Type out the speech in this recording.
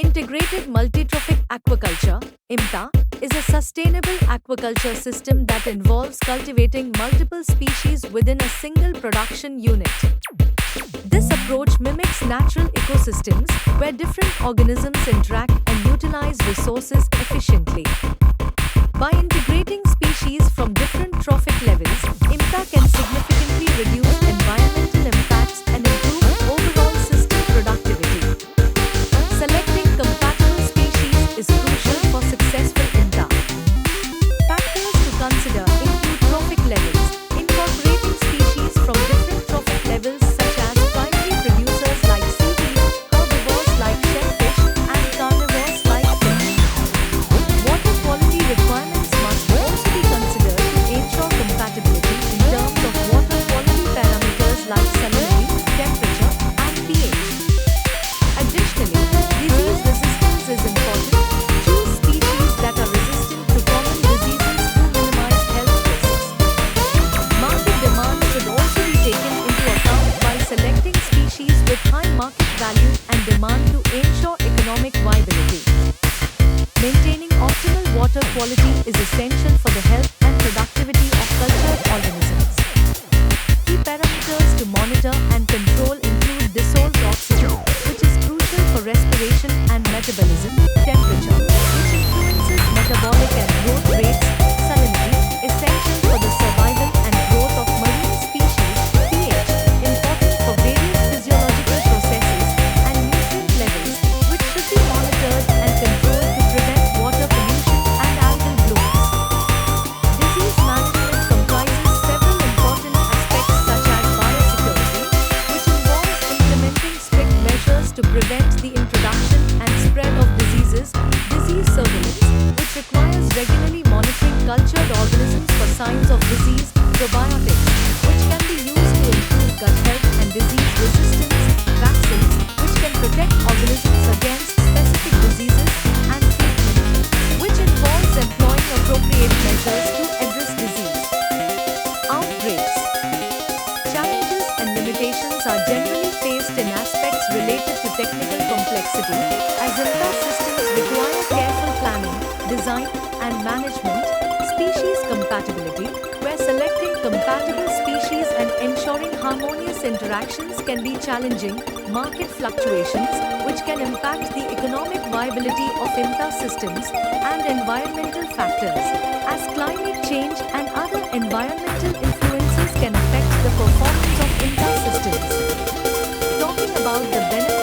Integrated Multi-Trophic Aquaculture (IMTA) is a sustainable aquaculture system that involves cultivating multiple species within a single production unit. This approach mimics natural ecosystems where different organisms interact and utilize resources efficiently. By integrating species from different trophic levels, IMTA can significantly reduce environmental impacts and improve overall system productivity. Selecting compatible species is crucial for successful IMTA. Factors to consider include trophic levels, incorporating species from different trophic levels such as primary producers like seaweed, herbivores like shellfish, and carnivores like fish. Water quality requirements must also be considered to ensure compatibility in terms of water quality parameters like salinity, temperature, and pH. Additionally, disease resistance is important. Choose species that are resistant to common diseases to minimize health risks. Market demand should also be taken into account while selecting species with high market value and demand to ensure economic viability. Maintaining optimal water quality is essential for the health and productivity of cultured organisms. Key parameters to monitor and control include dissolved oxygen, which is crucial for respiration and metabolism, temperature, which influences metabolic and growth rates, salinity, essential for the survival and growth of marine species, pH, important for various physiological processes, and nutrient levels, which should be monitored and controlled to prevent water pollution and algal blooms. Disease management comprises several important aspects such as biosecurity, which involves implementing strict measures to prevent the introduction and spread of diseases, disease surveillance, which requires regularly monitoring cultured organisms for signs of disease, probiotics, which can be used to improve gut health and disease resistance, vaccines, which can protect organisms against specific diseases, and treatment, which involves employing appropriate measures to address disease. Outbreaks. Challenges and limitations are generally faced in aspects related to technical complexity, as IMTA systems require careful planning, design, and management. Species compatibility, where selecting compatible species and ensuring harmonious interactions can be challenging. Market fluctuations, which can impact the economic viability of IMTA systems, and environmental factors, as climate change and other environmental influences can affect the performance of IMTA systems. Talking about the benefits